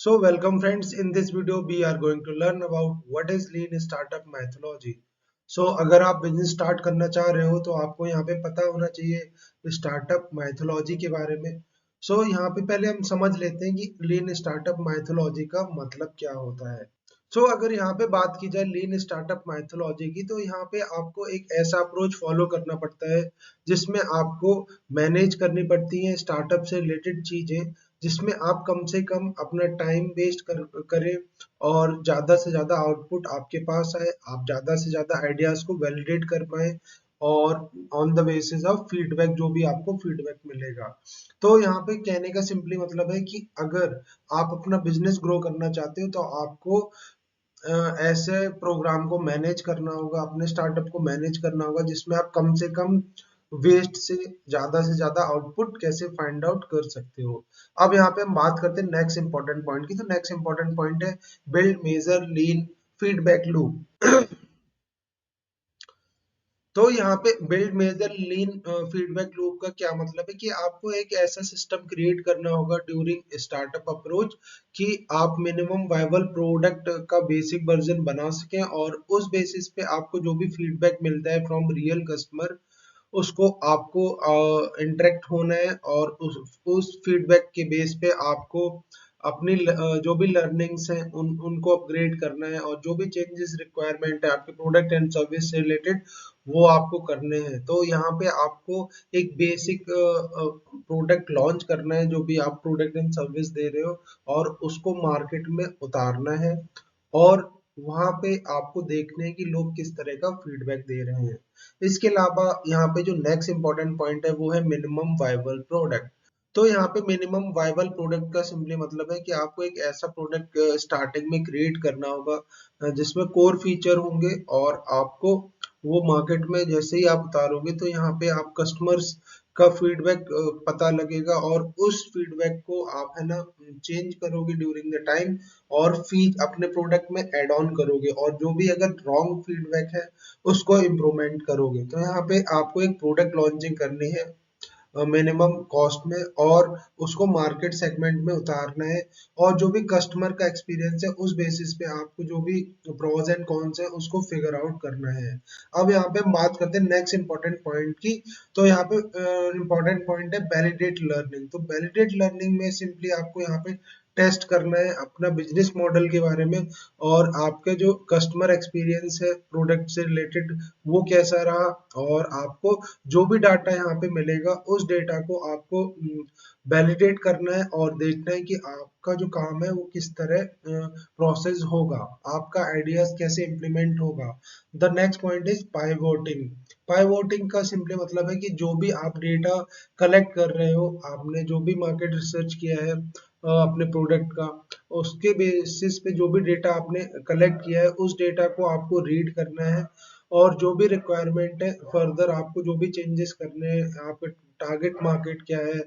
So welcome friends, in this video we are going to learn about what is lean startup methodology. So अगर आप business start करना चाह रहे हो तो आपको यहाँ पे पता होना चाहिए स्टार्टअप मैथोलॉजी के बारे में। यहाँ पे पहले हम समझ लेते हैं कि लीन स्टार्टअप मैथोलॉजी का मतलब क्या होता है। अगर यहाँ पे बात की जाए लीन स्टार्टअप मैथोलॉजी की, तो यहाँ पे आपको एक ऐसा अप्रोच फॉलो करना पड़ता है जिसमें आपको मैनेज करनी पड़ती है स्टार्टअप से रिलेटेड चीजें, जिसमें आप कम से कम अपना टाइम वेस्ट करें और ज़्यादा से ज़्यादा आउटपुट आपके पास आए, आप ज़्यादा से ज़्यादा आइडियाज़ को वैलिडेट कर पाए और on the basis of feedback जो भी आपको फीडबैक मिलेगा। तो यहाँ पे कहने का सिंपली मतलब है कि अगर आप अपना बिजनेस ग्रो करना चाहते हो तो आपको ऐसे प्रोग्राम को मैनेज करना होगा, अपने स्टार्टअप को मैनेज करना होगा जिसमें आप कम से कम वेस्ट से ज्यादा आउटपुट कैसे फाइंड आउट कर सकते हो। अब यहाँ पे हम बात करते हैं नेक्स्ट इंपॉर्टेंट पॉइंट की। तो नेक्स्ट इंपॉर्टेंट पॉइंट है बिल्ड मेजर लीन फीडबैक लूप। तो यहाँ पे बिल्ड मेजर लीन फीडबैक लूप का क्या मतलब है कि आपको एक ऐसा सिस्टम क्रिएट करना होगा ड्यूरिंग स्टार्टअप अप्रोच कि आप मिनिमम वायबल प्रोडक्ट का बेसिक वर्जन बना सकें और उस बेसिस पे आपको जो भी फीडबैक मिलता है फ्रॉम रियल कस्टमर उसको आपको इंटरेक्ट होना है और उस फीडबैक के बेस पे आपको अपनी जो भी लर्निंग्स हैं उनको अपग्रेड करना है और जो भी चेंजेस रिक्वायरमेंट है आपके प्रोडक्ट एंड सर्विस से रिलेटेड वो आपको करने हैं। तो यहाँ पे आपको एक बेसिक प्रोडक्ट लॉन्च करना है जो भी आप प्रोडक्ट एंड सर्विस दे रहे हो और उसको मार्केट में उतारना है और वहां पे आपको देखना है कि लोग किस तरह का फीडबैक दे रहे हैं। इसके अलावा यहाँ पे जो नेक्स्ट इंपॉर्टेंट पॉइंट है वो है मिनिमम वायबल प्रोडक्ट। तो यहाँ पे मिनिमम वायबल प्रोडक्ट का सिंपली मतलब है कि आपको एक ऐसा प्रोडक्ट स्टार्टिंग में क्रिएट करना होगा जिसमें कोर फीचर होंगे और आपको वो मार्केट में जैसे ही आप उतारोगे तो यहाँ पे आप कस्टमर्स का फीडबैक पता लगेगा और उस फीडबैक को आप है ना चेंज करोगे ड्यूरिंग द टाइम और फीड अपने प्रोडक्ट में ऐड ऑन करोगे और जो भी अगर रॉन्ग फीडबैक है उसको इम्प्रूवमेंट करोगे। तो यहाँ पे आपको एक प्रोडक्ट लॉन्चिंग करनी है मिनिमम कॉस्ट में और उसको मार्केट सेगमेंट में उतारना है और जो भी कस्टमर का एक्सपीरियंस है उस बेसिस पे आपको जो भी प्रोज एंड कॉन्स है उसको फिगर आउट करना है। अब यहाँ पे हम बात करते हैं नेक्स्ट इंपॉर्टेंट पॉइंट की। तो यहाँ पे इंपॉर्टेंट पॉइंट है वैलिडेट लर्निंग। तो वैलिडेट लर्निंग में सिंपली आपको यहाँ पे टेस्ट करना है अपना बिजनेस मॉडल के बारे में और आपके जो कस्टमर एक्सपीरियंस है प्रोडक्ट से रिलेटेड वो कैसा रहा और आपको जो भी डाटा यहाँ पे मिलेगा उस डेटा को आपको वैलिडेट करना है और देखना है कि आपका जो काम है वो किस तरह प्रोसेस होगा, आपका आइडियाज कैसे इम्प्लीमेंट होगा। The next point is pivoting. Pivoting का सिंपली मतलब है कि जो भी आप डेटा कलेक्ट कर रहे हो, आपने जो भी मार्केट रिसर्च किया है अपने प्रोडक्ट का, उसके बेसिस पे जो भी डेटा आपने कलेक्ट किया है उस डेटा को आपको रीड करना है और जो भी रिक्वायरमेंट है फर्दर आपको जो भी चेंजेस करने हैं, आपका टारगेट मार्केट क्या है,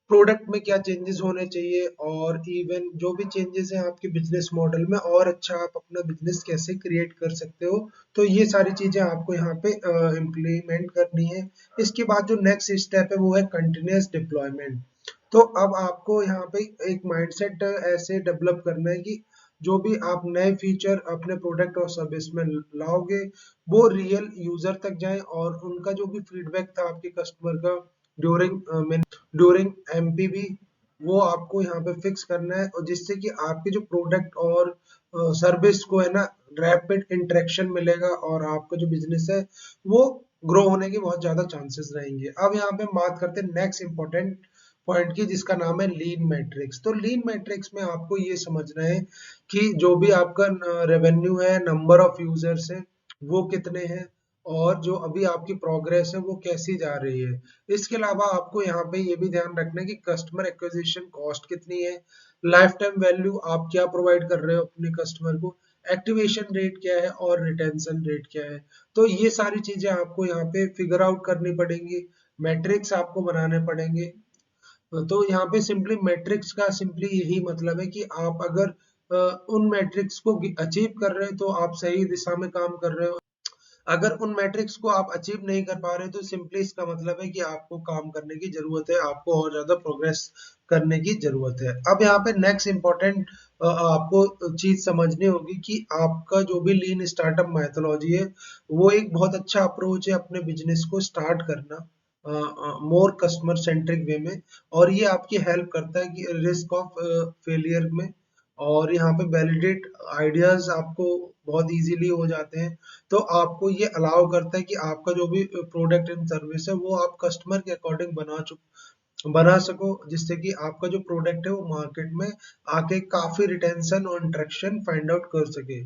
प्रोडक्ट में क्या चेंजेस होने चाहिए और इवन जो भी चेंजेस हैं आपके बिजनेस मॉडल में और अच्छा आप अपना बिजनेस कैसे क्रिएट कर सकते हो। तो ये सारी चीजें आपको यहाँ पे इम्प्लीमेंट करनी है। इसके बाद जो नेक्स्ट स्टेप है वो है कंटिन्यूस डिप्लॉयमेंट। तो अब आपको यहाँ पे एक माइंडसेट ऐसे डेवलप करना है कि जो भी आप नए फीचर अपने प्रोडक्ट और सर्विस में लाओगे वो रियल यूजर तक जाए और उनका जो भी फीडबैक था आपके कस्टमर का ड्यूरिंग एमपीवी वो आपको यहाँ पे फिक्स करना है और जिससे कि आपके जो प्रोडक्ट और सर्विस को है ना रैपिड इंटरेक्शन मिलेगा और आपका जो बिजनेस है वो ग्रो होने के बहुत ज्यादा चांसेस रहेंगे। अब यहाँ पे हम बात करते हैं नेक्स्ट इंपॉर्टेंट पॉइंट की जिसका नाम है लीन मैट्रिक्स। तो लीन मैट्रिक्स में आपको ये समझना है कि जो भी आपका रेवेन्यू है, नंबर ऑफ यूजर्स है वो कितने हैं और जो अभी आपकी प्रोग्रेस है वो कैसी जा रही है। इसके अलावा आपको यहाँ पे ये भी ध्यान रखना है कि कस्टमर एक्विजिशन कॉस्ट कितनी है, लाइफ टाइम वैल्यू आप क्या प्रोवाइड कर रहे हो अपने कस्टमर को, एक्टिवेशन रेट क्या है और रिटेंशन रेट क्या है। तो ये सारी चीजें आपको यहाँ पे फिगर आउट करनी पड़ेंगी, मैट्रिक्स आपको बनाने पड़ेंगे। तो यहाँ पे सिंपली मैट्रिक्स का सिंपली यही मतलब है कि आप अगर उन मैट्रिक्स को अचीव कर रहे हैं तो आप सही दिशा में काम कर रहे हो। अगर उन मैट्रिक्स को आप अचीव नहीं कर पा रहे तो सिंपली इसका मतलब है कि आपको काम करने की जरूरत है, आपको और ज्यादा प्रोग्रेस करने की जरूरत है। अब यहाँ पे नेक्स्ट इंपॉर्टेंट आपको चीज समझनी होगी कि आपका जो भी लीन स्टार्टअप मैथोलॉजी है वो एक बहुत अच्छा अप्रोच है अपने बिजनेस को स्टार्ट करना मोर कस्टमर सेंट्रिक वे में, और ये आपकी हेल्प करता है कि रिस्क ऑफ फेलियर में, और यहाँ पे वैलिडेट आइडियाज आपको बहुत इजीली हो जाते हैं। तो आपको ये अलाउ करता है कि आपका जो भी प्रोडक्ट एंड सर्विस है वो आप कस्टमर के अकॉर्डिंग बना सको, जिससे कि आपका जो प्रोडक्ट है वो मार्केट में आके काफी रिटेंशन और इंटरेक्शन फाइंड आउट कर सके।